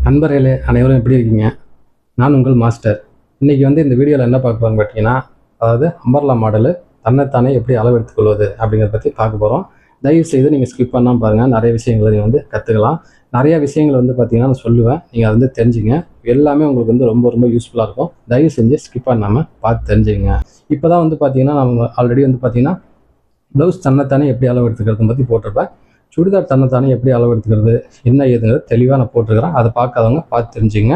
நண்பர்களே அனைவரும் எப்படி இருக்கீங்க? நான் உங்கள் மாஸ்டர். இன்றைக்கி இந்த வீடியோவில் என்ன பார்க்க போகிறோம்னு பார்த்தீங்கன்னா, அதாவது அம்பர்லா மாடலு தன்னைத்தானே எப்படி அளவு எடுத்துக்கொள்வது அப்படிங்கிறத பற்றி பார்க்க போகிறோம். தயவு செய்து நீங்கள் ஸ்கிப் பண்ணாமல் பாருங்கள். நிறைய விஷயங்களை நீங்கள் கற்றுக்கலாம். நிறைய விஷயங்கள் பார்த்தீங்கன்னா நான் சொல்லுவேன், நீங்கள் அதை தெரிஞ்சுங்க. எல்லாமே உங்களுக்கு ரொம்ப ரொம்ப யூஸ்ஃபுல்லாக இருக்கும். தயவு செஞ்சு ஸ்கிப் பண்ணாமல் பார்த்து தெரிஞ்சுங்க. இப்போ தான் பார்த்தீங்கன்னா நம்ம ஆல்ரெடி பார்த்தீங்கன்னா ப்ளவுஸ் தன்னைத்தானே எப்படி அளவு எடுத்துக்கிறத பற்றி போட்டிருப்பேன். சுடிதார் தன்னைத்தானே எப்படி அளவு எடுத்துக்கிறது என்ன ஏதுங்கிறது தெளிவாக நான் போட்டிருக்கிறேன். அதை பார்க்காதவங்க பார்த்து தெரிஞ்சுங்க.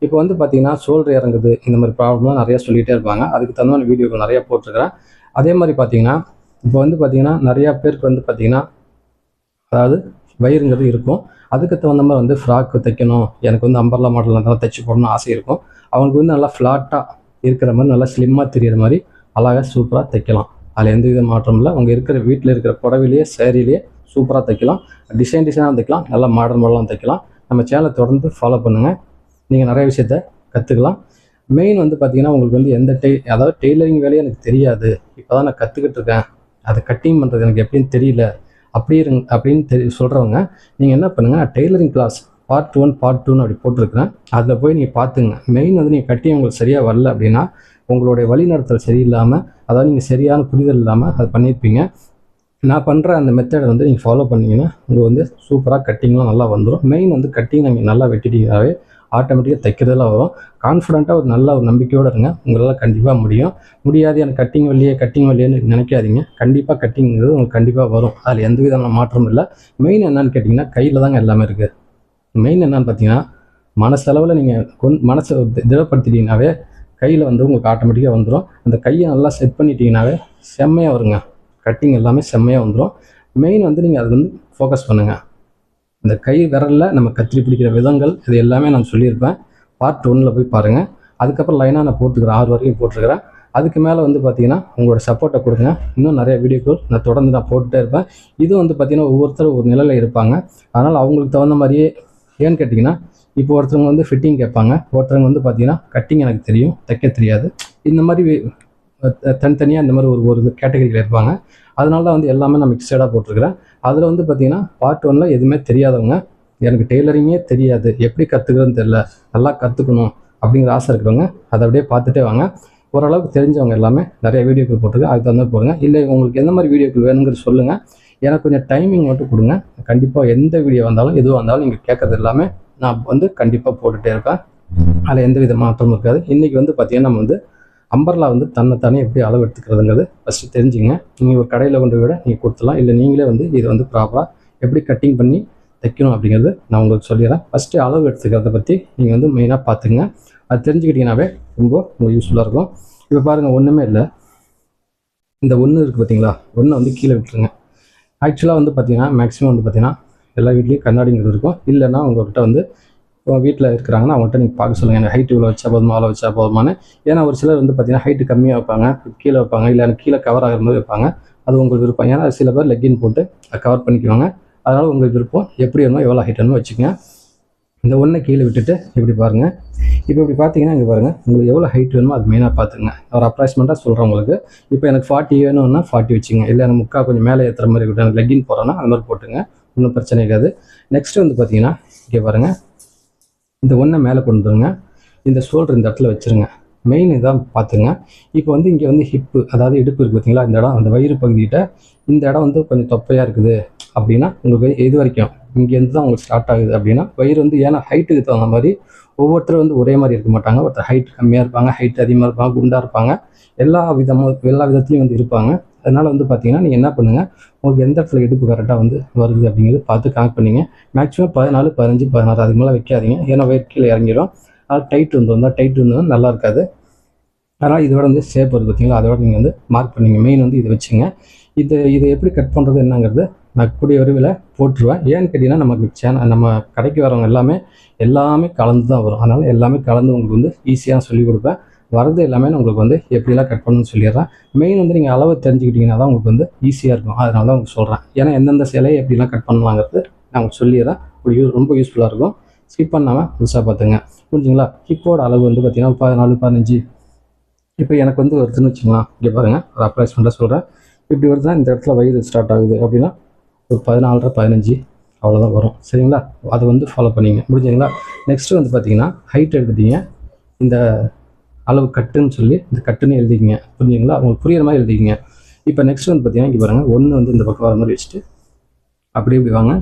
இப்போ பார்த்தீங்கன்னா ஷோல்டர் இறங்குது, இந்த மாதிரி ப்ராப்ளம்லாம் நிறையா சொல்லிகிட்டே இருப்பாங்க. அதுக்கு தகுந்த வீடியோக்கள் நிறையா போட்டிருக்கிறேன். அதே மாதிரி பார்த்தீங்கன்னா இப்போ பார்த்தீங்கன்னா நிறையா பேருக்கு பார்த்தீங்கன்னா அதாவது வயிறுங்கிறது இருக்கும். அதுக்கு தகுந்த மாதிரி ஃப்ராக்கு தைக்கணும், எனக்கு அம்பர்லா மாடலில் இருந்தாலும் தைச்சி போடணும்னு ஆசை இருக்கும். அவங்களுக்கு நல்லா ஃப்ளாட்டாக இருக்கிற மாதிரி நல்லா ஸ்லிம்மாக தெரிகிற மாதிரி அழகாக சூப்பராக தைக்கலாம். அதில் எந்த வித மாற்றம் இல்லை. அவங்க இருக்கிற வீட்டில் இருக்கிற புடவையிலேயே சேரீலேயே சூப்பராக தைக்கலாம். டிசைனாக தைக்கலாம், நல்லா மாடலாம் தைக்கலாம். நம்ம சேனலை தொடர்ந்து ஃபாலோ பண்ணுங்கள். நீங்கள் நிறைய விஷயத்த கற்றுக்கலாம். மெயின் பார்த்தீங்கன்னா உங்களுக்கு எந்த அதாவது டெய்லரிங் வேலையே எனக்கு தெரியாது, இப்போ தான் நான் கற்றுக்கிட்டு இருக்கேன், அதை கட்டிங் பண்ணுறது எனக்கு எப்படின்னு தெரியல அப்படின்னு சொல்கிறவங்க நீங்கள் என்ன பண்ணுங்கள், டெய்லரிங் கிளாஸ் பார்ட் 1 பார்ட் 2ன்னு அப்படி போட்டிருக்கிறேன். அதில் போய் நீங்கள் பார்த்துங்க. மெயின் நீங்கள் கட்டி உங்களுக்கு சரியாக வரல அப்படின்னா உங்களுடைய வழிநடத்தல் சரியில்லாமல், அதாவது நீங்கள் சரியான புரிதல் இல்லாமல் அதை பண்ணியிருப்பீங்க. நான் பண்ணுற அந்த மெத்தடை நீங்கள் ஃபாலோ பண்ணிங்கன்னா உங்களுக்கு சூப்பராக கட்டிங்லாம் நல்லா வந்துடும். மெயின் கட்டிங் நீங்கள் நல்லா வெட்டிட்டீங்கன்னாவே ஆட்டோமேட்டிக்காக தைக்கிறதுலாம் வரும். கான்ஃபிடென்ட்டாக ஒரு நல்ல ஒரு நம்பிக்கையோடு இருங்க. உங்களால் கண்டிப்பாக முடியாது எனக்கு கட்டிங் வரலையேன்னு நினைக்காதீங்க. கண்டிப்பாக கட்டிங்கிறது உங்களுக்கு கண்டிப்பாக வரும். அதில் எந்த விதமான மாற்றமும் இல்லை. மெயின் என்னன்னு கேட்டிங்கன்னா கையில் தாங்க எல்லாமே இருக்குது. மெயின் என்னன்னு பார்த்தீங்கன்னா மனசளவில் நீங்கள் மனசை திடப்படுத்திட்டீங்கன்னாவே கையில் உங்களுக்கு ஆட்டோமேட்டிக்காக வந்துடும். அந்த கையை நல்லா செட் பண்ணிட்டீங்கன்னாவே செம்மையாக வருங்க. கட்டிங் எல்லாமே செம்மையாக வந்துடும். மெயின் நீங்கள் அது ஃபோக்கஸ் பண்ணுங்கள். இந்த கை விரலில் நம்ம கத்திரி பிடிக்கிற விதங்கள் இது எல்லாமே நான் சொல்லியிருப்பேன். பார்ட் 1ல் போய் பாருங்கள். அதுக்கப்புறம் லைனாக நான் போட்டுக்கிறேன், 6 வரைக்கும் போட்டுருக்கிறேன். அதுக்கு மேலே பார்த்தீங்கன்னா உங்களோட சப்போர்ட்டை கொடுங்க. இன்னும் நிறைய வீடியோக்கள் நான் தொடர்ந்து போட்டுகிட்டே இருப்பேன். இது பார்த்தீங்கன்னா ஒவ்வொருத்தரும் ஒரு நிலையில் இருப்பாங்க. அதனால் அவங்களுக்கு தகுந்த மாதிரியே ஏன்னு கேட்டிங்கன்னா இப்போ ஒருத்தவங்க ஃபிட்டிங் கேட்பாங்க, ஒருத்தவங்க பார்த்தீங்கன்னா கட்டிங் எனக்கு தெரியும், தைக்க தெரியாது. இந்த மாதிரி தனித்தனியாக இந்த மாதிரி ஒரு கேட்டகரியில் இருப்பாங்க. அதனால தான் எல்லாமே நான் மிக்சடாக போட்டிருக்கிறேன். அதில் பார்த்தீங்கன்னா பார்ட் 1ல் எதுவுமே தெரியாதவங்க, எனக்கு டெய்லரிங்கே தெரியாது, எப்படி கற்றுக்கிறதுன்னு தெரியல, நல்லா கற்றுக்கணும் அப்படிங்கிற ஆசை இருக்கிறவங்க அதை அப்படியே பார்த்துட்டே வாங்க. ஓரளவுக்கு தெரிஞ்சவங்க எல்லாமே நிறைய வீடியோக்கள் போட்டிருக்கேன், அதுக்கு தகுந்த போடுங்க. இல்லை உங்களுக்கு எந்த மாதிரி வீடியோக்கள் வேணுங்கிறது சொல்லுங்கள், எனக்கு கொஞ்சம் டைமிங் மட்டும் கொடுங்க. கண்டிப்பாக எந்த வீடியோ வந்தாலும் எதுவாக இருந்தாலும் நீங்கள் கேட்குறது எல்லாமே நான் கண்டிப்பாக போட்டுகிட்டே இருப்பேன். அதில் எந்த வித மாற்றமும் இருக்காது. இன்றைக்கி பார்த்தீங்கன்னா நம்ம அம்பர்லா தன்னைத்தானே எப்படி அளவு எடுத்துக்கிறதுங்கிறது ஃபஸ்ட்டு தெரிஞ்சுங்க. நீங்கள் ஒரு கடையில் கொண்டு விட நீங்கள் கொடுத்துலாம், இல்லை நீங்களே இதை ப்ராப்பராக எப்படி கட்டிங் பண்ணி தைக்கணும் அப்படிங்கிறது நான் உங்களுக்கு சொல்லிடுறேன். ஃபஸ்ட்டு அளவு எடுத்துக்கிறத பற்றி நீங்கள் மெயினாக பார்த்துங்க. அது தெரிஞ்சுக்கிட்டிங்கனாவே ரொம்ப உங்களுக்கு யூஸ்ஃபுல்லாக இருக்கும். இப்போ பாருங்கள், ஒன்றுமே இல்லை. இந்த ஒன்று இருக்குது பார்த்தீங்களா, ஒன்றை கீழே விட்டுருங்க. ஆக்சுவலாக பார்த்தீங்கன்னா மேக்ஸிமம் பார்த்தீங்கன்னா எல்லா வீட்லேயும் கண்ணாடிங்கிறது இருக்கும். இல்லைன்னா உங்கள்கிட்ட வீட்டில் இருக்கிறாங்கன்னா அவங்கள்ட்ட நீங்கள் பார்க்க சொல்லுங்கள், எனக்கு ஹைட்டு இவ்வளோ வச்சா போதுமா, அவ்வளோ வச்சா போதுமானு. ஏன்னா ஒரு சிலர் பார்த்தீங்கன்னா ஹைட்டு கம்மியாக வைப்பாங்க, கீழே வைப்பாங்க, இல்லை எனக்கு கீழே கவர் ஆகிற மாதிரி வைப்பாங்க. அது உங்களுக்கு விருப்பம். ஏன்னா சில பேர் லெக்கின் போட்டு கவர் பண்ணிக்குவாங்க. அதனால் உங்களுக்கு விருப்பம். எப்படி வேணுமோ எவ்வளோ ஹைட் வேணுமோ வச்சுக்கோங்க. இந்த ஒன்றை கீழே விட்டுட்டு இப்படி பாருங்கள். இப்போ இப்படி பார்த்தீங்கன்னா இங்கே பாருங்கள், உங்களுக்கு எவ்வளோ ஹைட் வேணுமோ அது மெயினாக பார்த்துங்க. ஒரு அப்ராக்சிமேட்டாக சொல்கிறேன் உங்களுக்கு. இப்போ எனக்கு 40 வேணும்னா 40 வச்சுங்க. இல்லை எனக்கு முக்கால் கொஞ்சம் மேலே ஏற்றுற மாதிரி இருக்கட்டும், எனக்கு லெக்கின் போகிறோன்னா அது மாதிரி போட்டுங்க, ஒன்றும் பிரச்சனை இருக்காது. நெக்ஸ்ட்டு பார்த்தீங்கன்னா இங்கே பாருங்கள், இந்த ஒன்றை மேலே கொண்டு வந்துருங்க. இந்த ஷோல்டர் இந்த இடத்துல வச்சுருங்க. மெயின் இதான் பார்த்துங்க. இப்போ இங்கே ஹிப்பு, அதாவது இடுப்பு இருக்குது பார்த்தீங்களா, இந்த இடம் அந்த வயிறு பகுதிக்கிட்ட இந்த இடம் கொஞ்சம் தொப்பையாக இருக்குது அப்படின்னா உங்களுக்கு இது வரைக்கும் இங்கேருந்து தான் உங்களுக்கு ஸ்டார்ட் ஆகுது அப்படின்னா வயிறு ஏன்னா ஹைட்டுக்கு தகுந்த மாதிரி ஒவ்வொருத்தரும் ஒரே மாதிரி இருக்க மாட்டாங்க. ஒருத்தர் ஹைட் கம்மியாக இருப்பாங்க, ஹைட் அதிகமாக இருப்பாங்க, குண்டாக இருப்பாங்க, எல்லா விதத்துலையும் இருப்பாங்க. அதனால் பார்த்தீங்கன்னா நீங்கள் என்ன பண்ணுங்கள், உங்களுக்கு எந்த இடத்துல இடுப்பு கரெக்டாக வருது அப்படிங்கிறது பார்த்து கனெக்ட் பண்ணிங்க. மேக்ஸிமம் 14, 15, 16 அதுக்கு மேலே வைக்காதீங்க. ஏன்னா வயிறு கீழே இறங்கிடும். அது டைட் டைட் நல்லா இருக்காது. அதனால் இதோட ஷேப் வருது பார்த்தீங்களா, அதோட நீங்கள் மார்க் பண்ணிங்க. மெயின் இதை வச்சுங்க. இதை எப்படி கட் பண்ணுறது என்னங்கிறது நான் கூடிய விரைவில் போட்டுருவேன். ஏன்னு கேட்டிங்கன்னா நமக்கு நம்ம கடைக்கு வரவங்க எல்லாமே கலந்து தான் வரும். அதனால் எல்லாமே கலந்து உங்களுக்கு ஈஸியாக சொல்லிக் கொடுப்பேன். வரது எல்லாமே நான் உங்களுக்கு எப்படிலாம் கட் பண்ணணும்னு சொல்லிடுறேன். மெயின் நீங்கள் அளவு தெரிஞ்சுக்கிட்டிங்கன்னா தான் உங்களுக்கு ஈஸியாக இருக்கும். அதனால தான் உங்களுக்கு சொல்கிறேன். ஏன்னா எந்தெந்த சிலையை எப்படிலாம் கட் பண்ணலாங்கிறது நான் உங்களுக்கு சொல்லிடுறேன். ரொம்ப யூஸ்ஃபுல்லாக இருக்கும். ஸ்கிப் பண்ணாமல் புதுசாக பார்த்துங்க. புரிஞ்சுங்களா? ஹிப்போட அளவு பார்த்தீங்கன்னா 14, 15. இப்போ எனக்கு வருதுன்னு வச்சுக்கலாம். இங்கே பாருங்கள், ஒரு அப்ராக்சிமேட்டாக சொல்கிறேன். இப்படி வருதுன்னா இந்த இடத்துல வயிறு ஸ்டார்ட் ஆகுது அப்படின்னா ஒரு 14, 15 அவ்வளோதான் வரும். சரிங்களா? அதை வந்து ஃபாலோ பண்ணிங்க. முடிஞ்சுங்களா? நெக்ஸ்ட்டு வந்து பார்த்தீங்கன்னா ஹைட் எடுத்துட்டீங்க. இந்த அளவு கட்டுன்னு சொல்லி இந்த கட்டுன்னு எழுதிக்கிங்க. புரிஞ்சுங்களா? உங்களுக்கு புரியுற மாதிரி எழுதிக்கிங்க. இப்போ நெக்ஸ்ட் வந்து பார்த்தீங்கன்னா இங்கே பாருங்கள், 1 வந்து இந்த பக்கம் வர மாதிரி வச்சுட்டு அப்படி இப்படி வாங்க.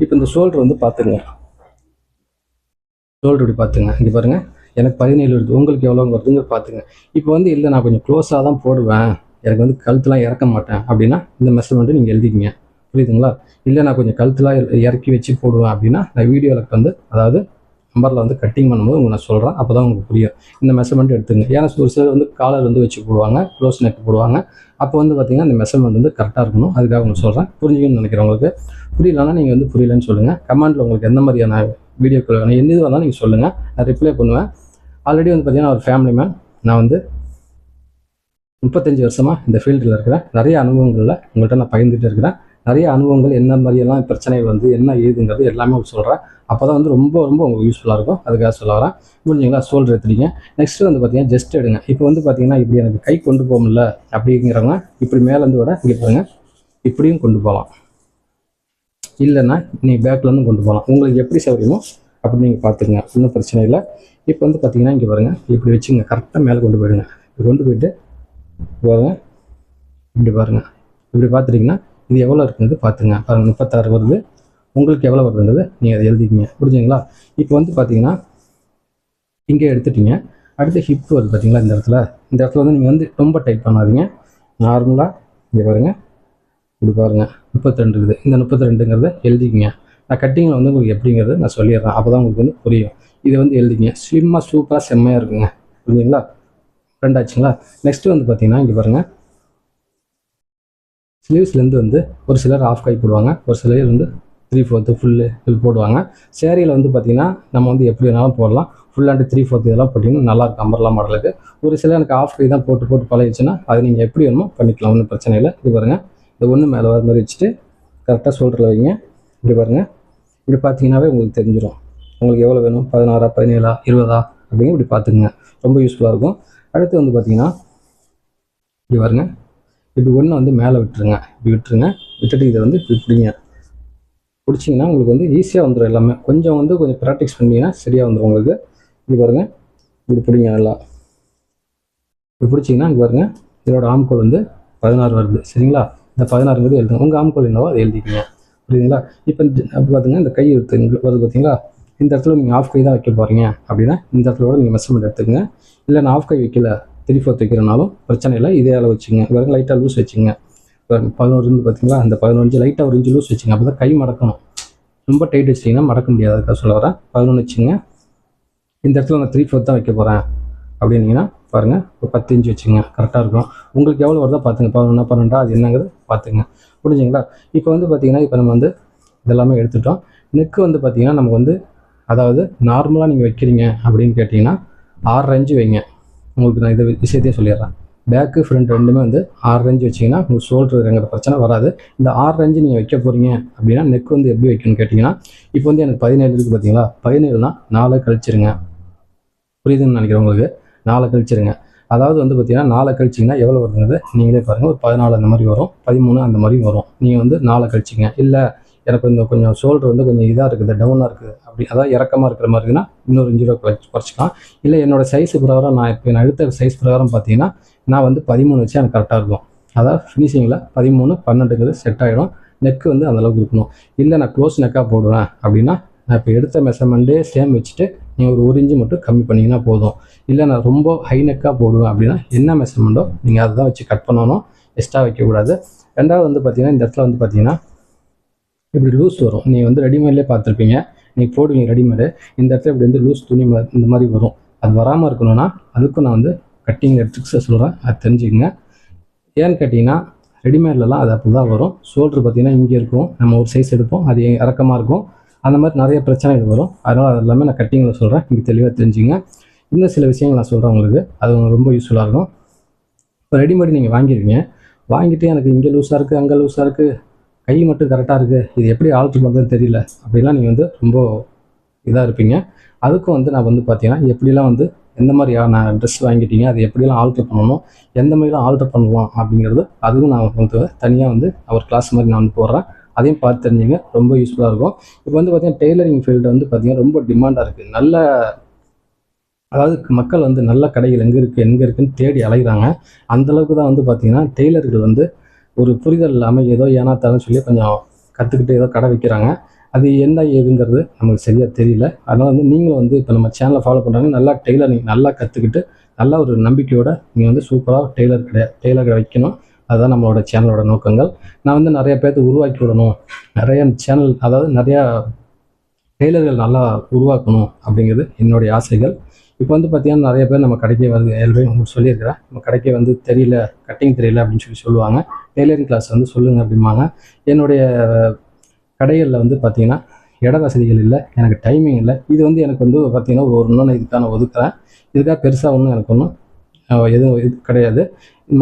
இப்போ இந்த ஷோல்டர் வந்து பார்த்துங்க. ஷோல்டர் இப்படி பார்த்துங்க. இங்கே பாருங்கள், எனக்கு 17 வருது, உங்களுக்கு எவ்வளோ வருதுங்க பார்த்துங்க. இப்போ வந்து இல்லை நான் கொஞ்சம் க்ளோஸாக தான் போடுவேன், எனக்கு வந்து கழுத்துலாம் இறக்க மாட்டேன் அப்படின்னா இந்த மெஷர்மெண்ட்டு நீங்கள் எழுதிக்கிங்க. புரியுதுங்களா? இல்லை நான் கொஞ்சம் கழுத்துலாம் இறக்கி வச்சு போடுவேன் அப்படின்னா நான் வீடியோவில் வந்து அதாவது நம்பரில் வந்து கட்டிங் பண்ணும்போது உங்களுக்கு நான் சொல்கிறேன், அப்போ தான் உங்களுக்கு புரியும். இந்த மெஷர்மெண்ட் எடுத்துங்க. ஏன்னா ஒரு சிலர் வந்து காலர் வந்து வச்சு போடுவாங்க, க்ளோஸ் நெக் போடுவாங்க. அப்போ வந்து பார்த்தீங்கன்னா இந்த மெஷர்மெண்ட் வந்து கரெக்டாக இருக்கணும். அதுக்காக உங்களுக்கு சொல்கிறேன். புரிஞ்சுக்கணும்னு நினைக்கிறவங்களுக்கு. புரியலன்னா நீங்கள் வந்து புரியலன்னு சொல்லுங்கள். கமெண்ட்டில் உங்களுக்கு எந்த மாதிரியான வீடியோக்கள் வேணும், எந்த இதுவாக நீங்கள் சொல்லுங்கள், நான் ரிப்ளை பண்ணுவேன். ஆல்ரெடி வந்து பார்த்தீங்கன்னா ஒரு ஃபேமிலி மேன். நான் வந்து 35 வருஷமாக இந்த ஃபீல்டில் இருக்கிறேன். நிறைய அனுபவங்களில் உங்கள்கிட்ட நான் பகிர்ந்துட்டு இருக்கிறேன். நிறைய அனுபவங்கள் என்ன மாதிரியெல்லாம் பிரச்சனைகள் வந்து என்ன ஏதுங்கிறது எல்லாமே சொல்கிறேன். அப்போ தான் வந்து ரொம்ப ரொம்ப உங்களுக்கு யூஸ்ஃபுல்லாக இருக்கும். அதுக்காக சொல்ல வரேன். புரிஞ்சுங்களா? ஷோல்டர் எடுத்துட்டீங்க. நெக்ஸ்ட்டு வந்து பார்த்தீங்கன்னா ஜஸ்ட் எடுங்க. இப்போ வந்து பார்த்தீங்கன்னா இப்படி எனக்கு கை கொண்டு போக முடியல அப்படிங்கிறவங்க இப்படி மேலேருந்து விட இங்கே பாருங்க, இப்படியும் கொண்டு போகலாம். இல்லைன்னா நீங்கள் பேக்லேருந்து கொண்டு போகலாம். உங்களுக்கு எப்படி சௌகரியமோ அப்படி நீங்கள் பார்த்துக்குங்க, ஒன்றும் பிரச்சனை இல்லை. இப்போ வந்து பார்த்தீங்கன்னா இங்கே பாருங்கள், இப்படி வச்சுங்க, கரெக்டாக மேலே கொண்டு போயிடுங்க. இப்படி கொண்டு போயிட்டு பாருங்க, இப்படி பாருங்கள். இப்படி பார்த்துட்டிங்கன்னா இது எவ்வளோ இருக்குங்கிறது பார்த்துங்க. பாருங்கள், 36 வருது. உங்களுக்கு எவ்வளோ வருதுங்கிறது நீங்கள் அதை எழுதிக்கிங்க. புரிஞ்சுங்களா? இப்போ வந்து பார்த்தீங்கன்னா இங்கே எடுத்துட்டிங்க. அடுத்து ஹிப் வருது பார்த்தீங்களா? இந்த இடத்துல வந்து நீங்கள் வந்து ரொம்ப டைட் பண்ணாதீங்க. நார்மலாக இங்கே பாருங்கள், இப்படி பாருங்கள், 32 இருக்குது. இந்த 32ங்கிறத எழுதிக்கிங்க. நான் கட்டிங்கில் வந்து உங்களுக்கு எப்படிங்கிறது நான் சொல்லிடுறேன், அப்போ தான் உங்களுக்கு வந்து புரியும். இதை வந்து எழுதிக்கிங்க. ஸ்லிம்மாக சூப்பராக செம்மையாக இருக்குங்க. புரிஞ்சுங்களா? ரெண்டாச்சுங்களா? நெக்ஸ்ட்டு வந்து பார்த்தீங்கன்னா இங்கே பாருங்கள், ஸ்லீவ்ஸ்லேருந்து வந்து ஒரு சிலர் ஆஃப் கை போடுவாங்க, ஒரு சிலர் வந்து 3/4 ஃபுல்லு இது போடுவாங்க. சேரீயில் வந்து பார்த்திங்கன்னா நம்ம வந்து எப்படி வேணாலும் போடலாம். ஃபுல் அண்ட் 3/4 இதெல்லாம் போட்டிங்கன்னா நல்லாயிருக்கும் அம்பர்லா மாடலுக்கு. ஒரு சிலர் எனக்கு ஆஃப் கை தான் போட்டு பழகிடுச்சுன்னா அது நீங்கள் எப்படி வேணுமோ பண்ணிக்கலாம், ஒன்றும் பிரச்சனை இல்லை. இது பாருங்கள், இந்த ஒன்று மேலே வர மாதிரி வச்சுட்டு கரெக்டாக ஷோல்டரில் வைங்க. இப்படி பாருங்கள், இப்படி பார்த்தீங்கன்னாவே உங்களுக்கு தெரிஞ்சிடும் உங்களுக்கு எவ்வளோ வேணும், 16, 17, 20 அப்படிங்க இப்படி பார்த்துக்குங்க. ரொம்ப யூஸ்ஃபுல்லாக இருக்கும். அடுத்து வந்து பார்த்திங்கன்னா இப்படி பாருங்க, இப்படி ஒன்று வந்து மேலே விட்டுருங்க. இப்படி விட்டுட்டு இதை வந்து இப்படி பிடிங்க. பிடிச்சிங்கன்னா உங்களுக்கு வந்து ஈஸியாக வந்துடும் எல்லாமே. கொஞ்சம் ப்ராக்டிஸ் பண்ணிங்கன்னா சரியாக வந்துடும் உங்களுக்கு. இப்படி பாருங்கள், இப்படி பிடிங்க நல்லா. இப்படி பிடிச்சிங்கன்னா இங்கே பாருங்கள், இதோட ஆம்கோல் வந்து 16 வருது. சரிங்களா? இந்த 16ங்கிறது எழுதுங்க. உங்கள் ஆம்கோல் என்னவோ அதை எழுதிக்கிங்க. புரியுதுங்களா? இப்போ அப்படி பார்த்துங்க, இந்த கை வருது பார்த்தீங்களா? இந்த இடத்துல நீங்கள் ஆஃப் கை தான் வைக்க போகிறீங்க அப்படின்னா இந்த இடத்துல கூட நீங்கள் மெஷர்மெண்ட் எடுத்துக்கங்க. இல்லை நான் ஆஃப் கை வைக்கல 3/4 வைக்கிறனாலும் பிரச்சனை இல்லை, இதே அளவு வச்சுங்க. பாருங்க, லைட்டாக லூஸ் வச்சுங்க. 11 பார்த்தீங்களா? அந்த 11 லைட்டாக 1 இன்ச்சு லூஸ் வச்சுங்க. அப்போ தான் கை மடக்கணும். ரொம்ப டைட் வச்சிட்டிங்கன்னா மடக்க முடியாது. அதுக்காக சொல்ல வரேன். 11 வச்சுங்க. இந்த இடத்துல நான் 3/4 தான் வைக்க போகிறேன் அப்படின்னீங்கன்னா பாருங்கள், ஒரு 10 இன்ச்சு வச்சுங்க, கரெக்டாக இருக்கும். உங்களுக்கு எவ்வளோ வருதோ பார்த்துங்க, 11, 12 அது என்னங்கிறது பார்த்துங்க. புரிஞ்சுங்களா? இப்போ வந்து பார்த்தீங்கன்னா இப்போ நம்ம வந்து இதெல்லாமே எடுத்துட்டோம். நெக்கு வந்து பார்த்தீங்கன்னா நமக்கு வந்து அதாவது நார்மலாக நீங்கள் வைக்கிறீங்க அப்படின்னு கேட்டிங்கன்னா 6 இன்ச்சு வைங்க. உங்களுக்கு நான் இதை விஷயத்தையும் சொல்லிடுறேன். பேக்கு ஃப்ரண்ட் ரெண்டுமே வந்து 6 இன்ச்சு வச்சிங்கன்னா உங்களுக்கு ஷோல்டர் இறங்குற பிரச்சனை வராது. இந்த 6 இன்ச்சு நீங்கள் வைக்க போகிறீங்க அப்படின்னா நெக் வந்து எப்படி வைக்கணும்னு கேட்டிங்கன்னா, இப்போ வந்து எனக்கு 17 இருக்குது பார்த்தீங்களா? 17னா 4 கழிச்சிருங்க. புரியுதுன்னு நினைக்கிறேன் உங்களுக்கு. 4 கழிச்சிருங்க. அதாவது வந்து பார்த்தீங்கன்னா 4 கழிச்சிங்கன்னா எவ்வளோ வருதுங்கிறது நீங்களே பாருங்கள். ஒரு 14 அந்த மாதிரி வரும், 13 அந்த மாதிரி வரும். நீங்கள் வந்து 4 கழிச்சிங்க. இல்லை எனக்கு இந்த கொஞ்சம் ஷோல்டர் வந்து கொஞ்சம் இதாக இருக்குது, டவுனாக இருக்குது அப்படி, அதாவது இறக்கமாக இருக்கிற மாதிரி இருக்குன்னா இன்னொரு 5 ரூபா குறைச்சிக்கலாம். இல்லை என்னோடய சைஸ் பிரகாரம் நான் எடுத்த சைஸ் பிரகாரம் பார்த்தீங்கன்னா நான் வந்து 13 வச்சு எனக்கு கரெக்டாக இருக்கும். அதாவது ஃபினிஷிங்கில் 13, 12ங்கிறது செட் ஆகிடும். நெக்கு வந்து அந்தளவுக்கு இருக்கணும். இல்லை நான் க்ளோஸ் நெக்காக போடுவேன் அப்படின்னா நான் இப்போ எடுத்த மெஷர்மெண்ட்டே சேம் வச்சுட்டு நீங்கள் ஒரு 1 இன்ச்சு மட்டும் கம்மி பண்ணிங்கன்னா போதும். இல்லை நான் ரொம்ப ஹை நெக்காக போடுவேன் அப்படின்னா என்ன மெஷர்மெண்ட்டோ நீங்கள் அதை தான் வச்சு கட் பண்ணணும், எக்ஸ்ட்ரா வைக்கக்கூடாது. ரெண்டாவது வந்து பார்த்தீங்கன்னா இந்த இடத்துல வந்து பார்த்தீங்கன்னா இப்படி லூஸ் வரும். நீங்கள் வந்து ரெடிமேட்லேயே பார்த்துருப்பீங்க, நீங்கள் போடுவீங்க ரெடிமேடு. இந்த இடத்துல இப்படி வந்து லூஸ் துணி இந்த மாதிரி வரும். அது வராமல் இருக்கணும்னா அதுக்கும் நான் வந்து கட்டிங் ட்ரிக்ஸை சொல்கிறேன், அது தெரிஞ்சுக்கங்க. ஏன்னு கேட்டிங்கன்னா ரெடிமேட்லலாம் அது அப்படி தான் வரும். ஷோல்டர் பார்த்திங்கன்னா இங்கே இருக்கும், நம்ம ஒரு சைஸ் எடுப்போம், அது இறக்கமாக இருக்கும். அந்த மாதிரி நிறைய பிரச்சனைகள் வரும். அதனால் அது எல்லாமே நான் கட்டிங்கில் சொல்கிறேன், நீங்கள் தெளிவாக தெரிஞ்சுங்க. இன்னும் சில விஷயங்கள் நான் சொல்கிறேன் உங்களுக்கு, அது ரொம்ப யூஸ்ஃபுல்லாக இருக்கும். இப்போ ரெடிமேடு நீங்கள் வாங்கிடுவீங்க, வாங்கிட்டு எனக்கு இங்கே லூஸாக இருக்குது, அங்கே லூஸாக இருக்குது, கை மட்டும் கரெக்டாக இருக்குது, இது எப்படி ஆல்ட்ரு பண்ணுறதுன்னு தெரியல அப்படிலாம் நீங்கள் வந்து ரொம்ப இதாக இருப்பீங்க. அதுக்கும் வந்து நான் வந்து பார்த்தீங்கன்னா எப்படிலாம் வந்து எந்த மாதிரியான ட்ரெஸ் வாங்கிட்டீங்க, அது எப்படிலாம் ஆல்ட்ரு பண்ணணும், எந்த மாதிரிலாம் ஆல்ட்ரு பண்ணலாம் அப்படிங்கிறது அதுவும் நான் வந்து தனியாக வந்து ஒரு கிளாஸ் மாதிரி நான் போடுறேன். அதையும் பார்த்து தெரிஞ்சுங்க, ரொம்ப யூஸ்ஃபுல்லாக இருக்கும். இப்போ வந்து பார்த்தீங்கன்னா டெய்லரிங் ஃபீல்டு வந்து பார்த்தீங்கன்னா ரொம்ப டிமாண்டாக இருக்குது. நல்ல அதாவது மக்கள் வந்து நல்ல கடைகள் எங்கே இருக்குன்னு தேடி அலைகிறாங்க. அந்தளவுக்கு தான் வந்து பார்த்திங்கன்னா டெய்லர்கள் வந்து ஒரு புரிதல் இல்லாமல் ஏதோ ஏனாத்தாலும் சொல்லி கொஞ்சம் கற்றுக்கிட்டு ஏதோ கடை வைக்கிறாங்க. அது என்ன ஏதுங்கிறது நமக்கு சரியாக தெரியல. அதனால் வந்து நீங்களும் வந்து இப்போ நம்ம சேனலை ஃபாலோ பண்ணுறாங்க, நல்லா டெய்லரிங் நல்லா கற்றுக்கிட்டு நல்ல ஒரு நம்பிக்கையோடு நீங்கள் வந்து சூப்பராக டெய்லர் கடை வைக்கணும். அதுதான் நம்மளோட சேனலோட நோக்கங்கள். நான் வந்து நிறைய பேர்த்து உருவாக்கி விடணும், நிறைய சேனல் அதாவது நிறையா டெய்லர்கள் நல்லா உருவாக்கணும் அப்படிங்கிறது என்னுடைய ஆசைகள். இப்போ வந்து பார்த்திங்கன்னா நிறைய பேர் நம்ம கடைக்கே வந்து ஏற்கனவே உங்களுக்கு சொல்லியிருக்கிறேன், நம்ம கடைக்கே வந்து தெரியல, கட்டிங் தெரியல அப்படின்னு சொல்லுவாங்க. டெய்லரிங் கிளாஸ் வந்து சொல்லுங்கள் அப்படிம்பாங்க. என்னுடைய கடைகளில் வந்து பார்த்திங்கன்னா இட வசதிகள் இல்லை, எனக்கு டைமிங் இல்லை. இது வந்து எனக்கு வந்து பார்த்திங்கன்னா ஒரு இன்னொன்று இதுக்கான ஒதுக்குறேன். இதுக்காக பெருசாக ஒன்றும் எனக்கு ஒன்றும் எதுவும் இது கிடையாது.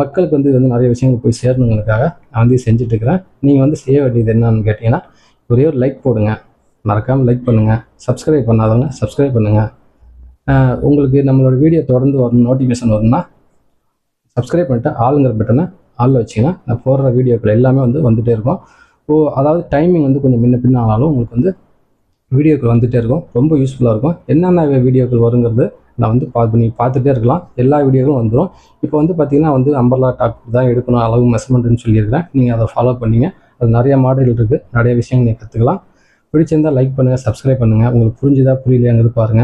மக்களுக்கு வந்து இது வந்து நிறைய விஷயங்கள் போய் சேரணுங்கிறதுக்காக நான் வந்து செஞ்சுட்ருக்கிறேன். நீங்கள் வந்து செய்ய வேண்டியது என்னன்னு கேட்டிங்கன்னா, ஒரே ஒரு லைக் போடுங்க, மறக்காமல் லைக் பண்ணுங்கள். சப்ஸ்கிரைப் பண்ணாதவங்க சப்ஸ்கிரைப் பண்ணுங்கள். உங்களுக்கு நம்மளோட வீடியோ தொடர்ந்து வரணும், நோட்டிஃபிகேஷன் வரும்னா சப்ஸ்கிரைப் பண்ணிட்டு ஆளுங்கிற பட்டனை ஆளில் வச்சிங்கன்னா நான் போடுற வீடியோக்கள் எல்லாமே வந்து வந்துகிட்டே இருக்கும். அதாவது டைமிங் வந்து கொஞ்சம் முன்ன பின்ன ஆனாலும் உங்களுக்கு வந்து வீடியோக்கள் வந்துகிட்டே இருக்கும், ரொம்ப யூஸ்ஃபுல்லாக இருக்கும். என்னென்ன வீடியோக்கள் வருங்கிறது நான் வந்து பார்த்துட்டே இருக்கலாம், எல்லா வீடியோக்களும் வந்துடும். இப்போ வந்து பார்த்திங்கன்னா வந்து அம்பர்லா டாப் தான் எடுக்கணும், அளவு மெஷர்மெண்ட்னு சொல்லியிருக்கிறேன். நீங்கள் அதை ஃபாலோ பண்ணிங்க. அது நிறையா மாடல் இருக்குது, நிறைய விஷயங்கள் நீங்கள் கற்றுக்கலாம். பிடிச்சிருந்தால் லைக் பண்ணுங்கள், சப்ஸ்கிரைப் பண்ணுங்கள். உங்களுக்கு புரிஞ்சுதா புரியலையாங்கிறது பாருங்கள்.